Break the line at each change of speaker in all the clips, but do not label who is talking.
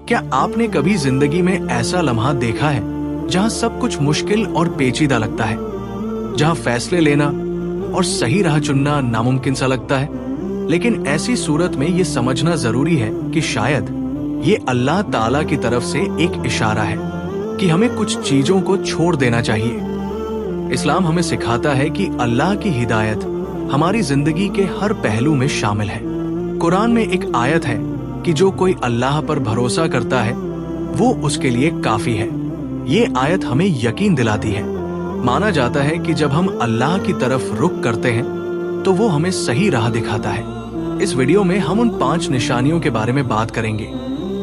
क्या आपने कभी जिंदगी में ऐसा लम्हा देखा है जहां सब कुछ मुश्किल और पेचीदा लगता है, जहां फैसले लेना और सही राह चुनना नामुमकिन सा लगता है? लेकिन ऐसी सूरत में ये समझना जरूरी है कि शायद ये अल्लाह ताला की तरफ से एक इशारा है कि हमें कुछ चीजों को छोड़ देना चाहिए। इस्लाम हमें सिखाता है कि अल्लाह की हिदायत हमारी जिंदगी के हर पहलू में शामिल है। कुरान में एक आयत है कि जो कोई अल्लाह पर भरोसा करता है वो उसके लिए काफी है। ये आयत हमें यकीन दिलाती है। माना जाता है कि जब हम अल्लाह की तरफ रुख करते हैं तो वो हमें सही राह दिखाता है। इस वीडियो में हम उन 5 निशानियों के बारे में बात करेंगे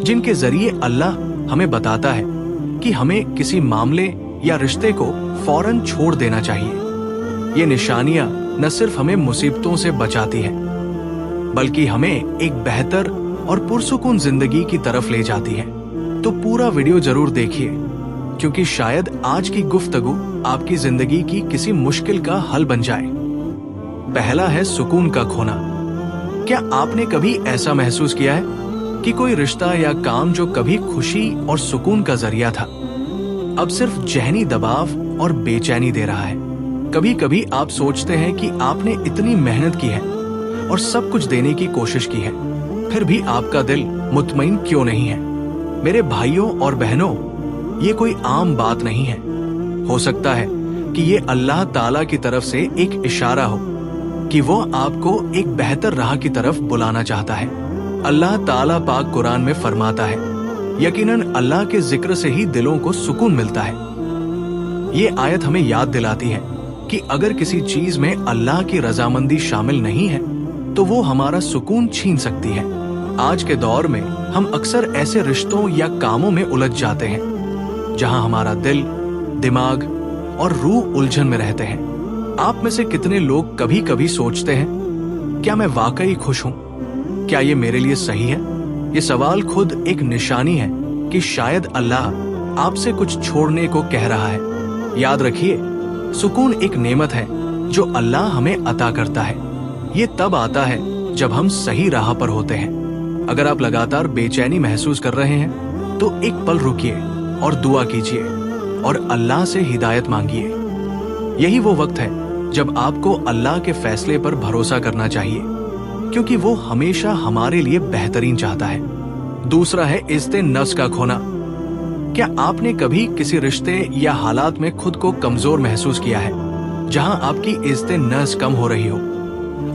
जिनके जरिए अल्लाह हमें बताता है कि हमें किसी मामले या रिश्ते को फौरन छोड़ देना चाहिए। ये निशानियां न सिर्फ हमें मुसीबतों से बचाती हैं, बल्कि हमें एक बेहतर और पुरसुकून जिंदगी की तरफ ले जाती है। तो पूरा वीडियो जरूर देखिए, क्योंकि शायद आज की गुफ्तगू आपकी जिंदगी की किसी मुश्किल का हल बन जाए। पहला है सुकून का खोना। क्या आपने कभी ऐसा महसूस किया है कि कोई रिश्ता या काम जो कभी खुशी और सुकून का जरिया था, अब सिर्फ जहनी दबाव और बेचैनी दे रहा है? कभी कभी आप सोचते हैं कि आपने इतनी मेहनत की है और सब कुछ देने की कोशिश की है, फिर भी आपका दिल मुतमईन क्यों नहीं है? मेरे भाइयों और बहनों, ये कोई आम बात नहीं है। हो सकता है कि ये अल्लाह ताला की तरफ से एक इशारा हो कि वो आपको एक बेहतर राह की तरफ बुलाना चाहता है। अल्लाह ताला पाक कुरान में फरमाता है, यकीनन अल्लाह के जिक्र से ही दिलों को सुकून मिलता है। ये आयत हमें याद दिलाती है कि अगर किसी चीज में अल्लाह की रजामंदी शामिल नहीं है तो वो हमारा सुकून छीन सकती है। आज के दौर में हम अक्सर ऐसे रिश्तों या कामों में उलझ जाते हैं जहां हमारा दिल, दिमाग और रूह उलझन में रहते हैं। आप में से कितने लोग कभी कभी सोचते हैं, क्या मैं वाकई खुश हूं? क्या ये मेरे लिए सही है? ये सवाल खुद एक निशानी है कि शायद अल्लाह आपसे कुछ छोड़ने को कह रहा है। याद रखिए, सुकून एक नेमत है जो अल्लाह हमें अता करता है। ये तब आता है जब हम सही राह पर होते हैं। अगर आप लगातार बेचैनी महसूस कर रहे हैं तो एक पल रुकिए और दुआ कीजिए और अल्लाह से हिदायत मांगिए। यही वो वक्त है जब आपको अल्लाह के फैसले पर भरोसा करना चाहिए, क्योंकि वो हमेशा हमारे लिए बेहतरीन चाहता है। दूसरा है इज्जत नफ्स का खोना। क्या आपने कभी किसी रिश्ते या हालात में खुद को कमजोर महसूस किया है, जहां आपकी इज्जत नफ्स कम हो रही हो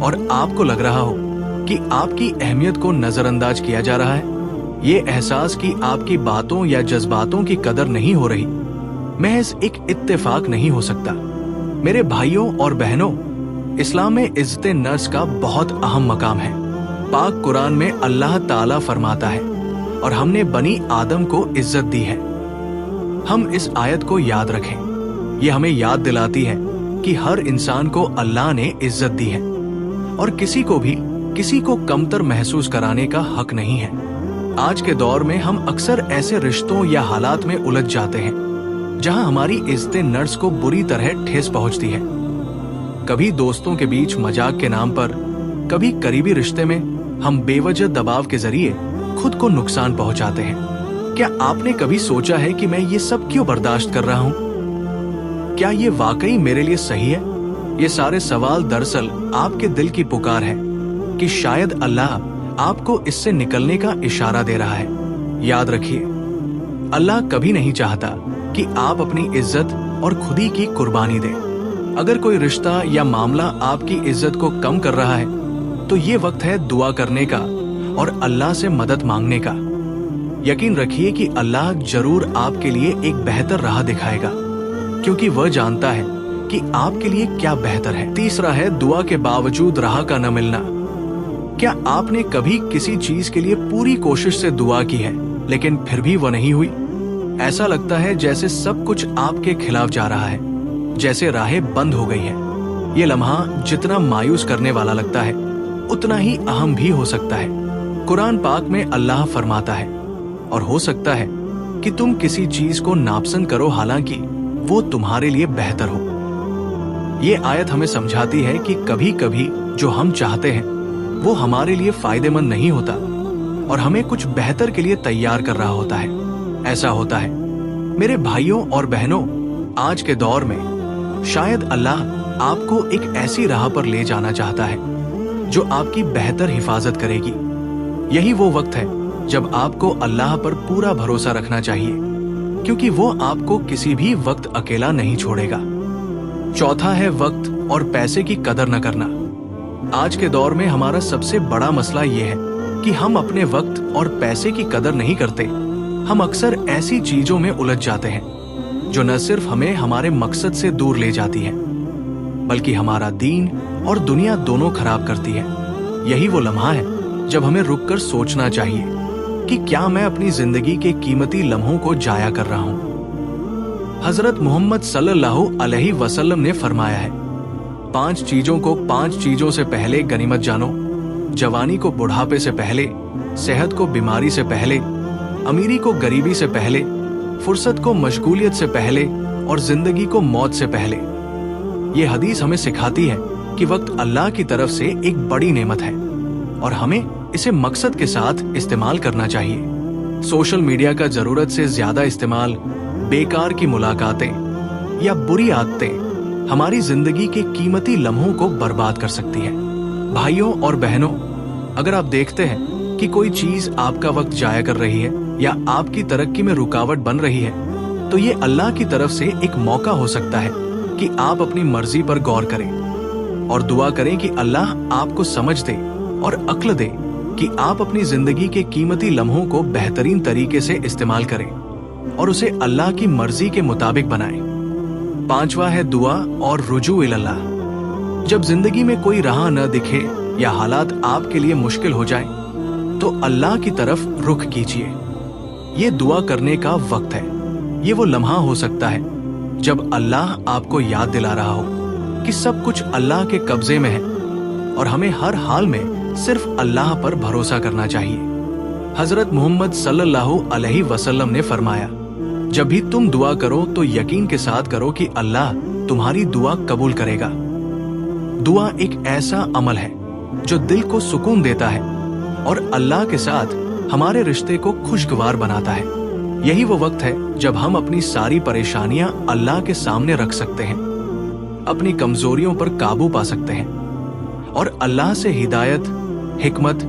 और आपको लग रहा हो कि आपकी अहमियत को नजरअंदाज किया जा रहा है? ये एहसास कि आपकी बातों या जज्बातों की कदर नहीं हो रही महज एक इत्तेफाक नहीं हो सकता। मेरे भाइयों और बहनों, इस्लाम में इज्जत नफ्स का बहुत अहम मकाम है। पाक कुरान में अल्लाह ताला फरमाता है, और हमने बनी आदम को इज्जत दी है। हम इस आयत को याद रखें। ये हमें याद दिलाती है कि हर इंसान को अल्लाह ने इज्जत दी है और किसी को भी किसी को कमतर महसूस कराने का हक नहीं है। आज के दौर में हम अक्सर ऐसे रिश्तों या हालात में उलझ जाते हैं जहां हमारी इज्जत नफ्स को बुरी तरह ठेस पहुंचती है। कभी दोस्तों के बीच मजाक के नाम पर, कभी करीबी रिश्ते में हम बेवजह दबाव के जरिए खुद को नुकसान पहुंचाते हैं। क्या आपने कभी सोचा है कि मैं ये सब क्यों बर्दाश्त कर रहा हूं? क्या ये वाकई मेरे लिए सही है? ये सारे सवाल दरअसल आपके दिल की पुकार है कि शायद अल्लाह आपको इससे निकलने का इशारा दे रहा है। याद रखिए, अल्लाह कभी नहीं चाहता कि आप अपनी इज्जत और खुदी की कुर्बानी दें। अगर कोई रिश्ता या मामला आपकी इज्जत को कम कर रहा है तो ये वक्त है दुआ करने का और अल्लाह से मदद मांगने का। यकीन रखिए कि अल्लाह जरूर आपके लिए एक बेहतर राह दिखाएगा, क्योंकि वह जानता है कि आपके लिए क्या बेहतर है। तीसरा है दुआ के बावजूद राह का न मिलना। क्या आपने कभी किसी चीज के लिए पूरी कोशिश से दुआ की है लेकिन फिर भी वह नहीं हुई? ऐसा लगता है जैसे सब कुछ आपके खिलाफ जा रहा है, जैसे राहें बंद हो गई है। ये लम्हा जितना मायूस करने वाला लगता है उतना ही अहम भी हो सकता है। कुरान पाक में अल्लाह फरमाता है, और हो सकता है कि तुम किसी चीज को नापसंद करो हालांकि वो तुम्हारे लिए बेहतर हो। ये आयत हमें समझाती है कि कभी कभी जो हम चाहते हैं वो हमारे लिए फायदेमंद नहीं होता और हमें कुछ बेहतर के लिए तैयार कर रहा होता है। ऐसा होता है मेरे भाइयों और बहनों, आज के दौर में शायद अल्लाह आपको एक ऐसी राह पर ले जाना चाहता है जो आपकी बेहतर हिफाजत करेगी। यही वो वक्त है जब आपको अल्लाह पर पूरा भरोसा रखना चाहिए, क्योंकि वो आपको किसी भी वक्त अकेला नहीं छोड़ेगा। चौथा है वक्त और पैसे की कदर न करना। आज के दौर में हमारा सबसे बड़ा मसला ये है कि हम अपने वक्त और पैसे की कदर नहीं करते। हम अक्सर ऐसी चीजों में उलझ जाते हैं जो न सिर्फ हमें हमारे मकसद से दूर ले जाती है, बल्कि हमारा दीन और दुनिया दोनों खराब करती है। यही वो लम्हा है जब हमें रुककर सोचना चाहिए कि क्या मैं अपनी जिंदगी के कीमती लम्हों को जाया कर रहा हूं। हजरत मोहम्मद सल्लल्लाहु अलैहि वसल्लम ने फरमाया है, 5 चीजों को 5 चीजों से पहले गनीमत जानो। जवानी को बुढ़ापे से पहले, सेहत को बीमारी से पहले, अमीरी को गरीबी से पहले, फुर्सत को मशगूलियत से पहले और जिंदगी को मौत से पहले। ये हदीस हमें सिखाती है कि वक्त अल्लाह की तरफ से एक बड़ी नेमत है और हमें इसे मकसद के साथ इस्तेमाल करना चाहिए। सोशल मीडिया का जरूरत से ज्यादा इस्तेमाल, बेकार की मुलाकातें या बुरी आदतें हमारी जिंदगी के कीमती लम्हों को बर्बाद कर सकती है। भाइयों और बहनों, अगर आप देखते हैं कि कोई चीज आपका वक्त जाया कर रही है या आपकी तरक्की में रुकावट बन रही है, तो ये अल्लाह की तरफ से एक मौका हो सकता है कि आप अपनी मर्जी पर गौर करें और दुआ करें कि अल्लाह आपको समझ दे और अक्ल दे कि आप अपनी जिंदगी के कीमती लम्हों को बेहतरीन तरीके से इस्तेमाल करें और उसे अल्लाह की मर्जी के मुताबिक बनाएं। 5वां है दुआ और रुजू इल्लाह। जब जिंदगी में कोई राह न दिखे या हालात आपके लिए मुश्किल हो जाए, तो अल्लाह की तरफ रुख कीजिए। ये दुआ करने का वक्त है। ये वो लम्हा हो सकता है जब अल्लाह आपको याद दिला रहा हो कि सब कुछ अल्लाह के कब्जे में है और हमें हर हाल में सिर्फ अल्लाह पर भरोसा करना चाहिए। हजरत मोहम्मद सल्लल्लाहु अलैहि वसल्लम ने फरमाया, जब भी तुम दुआ करो तो यकीन के साथ करो कि अल्लाह तुम्हारी दुआ कबूल करेगा। दुआ एक ऐसा अमल है जो दिल को सुकून देता है और अल्लाह के साथ हमारे रिश्ते को खुशगवार बनाता है। यही वो वक्त है जब हम अपनी सारी परेशानियां अल्लाह के सामने रख सकते हैं, अपनी कमजोरियों पर काबू पा सकते हैं और अल्लाह से हिदायत, हिकमत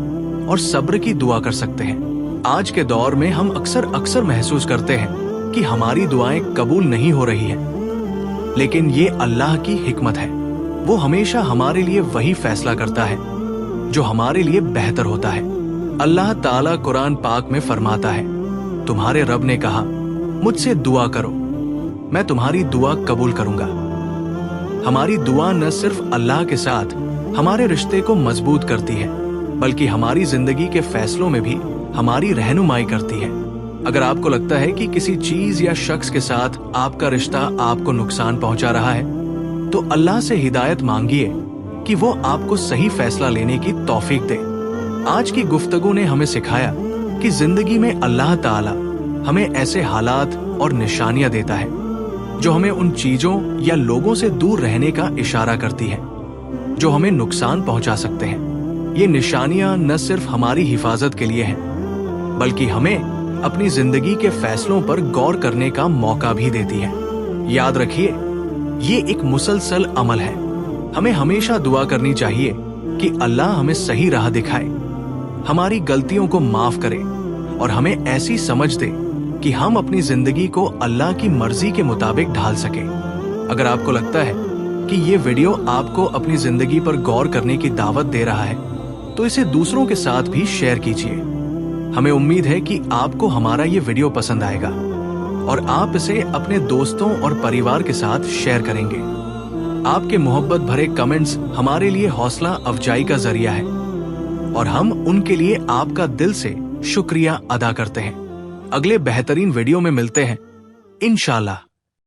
और सब्र की दुआ कर सकते हैं। आज के दौर में हम अक्सर महसूस करते हैं कि हमारी दुआएं कबूल नहीं हो रही हैं, लेकिन ये अल्लाह की हिकमत है। वो हमेशा हमारे लिए वही फैसला करता है जो हमारे लिए बेहतर होता है। अल्लाह ताला कुरान पाक में फरमाता है, तुम्हारे रब ने कहा, मुझसे दुआ करो, मैं तुम्हारी दुआ कबूल करूंगा। हमारी दुआ न सिर्फ अल्लाह के साथ हमारे रिश्ते को मजबूत करती है, बल्कि हमारी जिंदगी के फैसलों में भी हमारी रहनुमाई करती है। अगर आपको लगता है कि किसी चीज या शख्स के साथ आपका रिश्ता आपको नुकसान पहुंचा रहा है, तो अल्लाह से हिदायत मांगिए कि वो आपको सही फैसला लेने की तौफीक दे। आज की गुफ्तगू ने हमें सिखाया कि जिंदगी में अल्लाह ताला हमें ऐसे हालात और निशानियां देता है जो हमें उन चीजों या लोगों से दूर रहने का इशारा करती है जो हमें नुकसान पहुंचा सकते हैं। ये निशानियां न सिर्फ हमारी हिफाजत के लिए हैं, बल्कि हमें अपनी जिंदगी के फैसलों पर गौर करने का मौका भी देती है। याद रखिए, ये एक मुसलसल अमल है। हमें हमेशा दुआ करनी चाहिए कि अल्लाह हमें सही राह दिखाए, हमारी गलतियों को माफ करे और हमें ऐसी समझ दे कि हम अपनी जिंदगी को अल्लाह की मर्जी के मुताबिक ढाल सके। अगर आपको लगता है कि ये वीडियो आपको अपनी जिंदगी पर गौर करने की दावत दे रहा है, तो इसे दूसरों के साथ भी शेयर कीजिए। हमें उम्मीद है कि आपको हमारा ये वीडियो पसंद आएगा और आप इसे अपने दोस्तों और परिवार के साथ शेयर करेंगे। आपके मोहब्बत भरे कमेंट्स हमारे लिए हौसला अफजाई का जरिया है और हम उनके लिए आपका दिल से शुक्रिया अदा करते हैं। अगले बेहतरीन वीडियो में मिलते हैं इंशाल्लाह।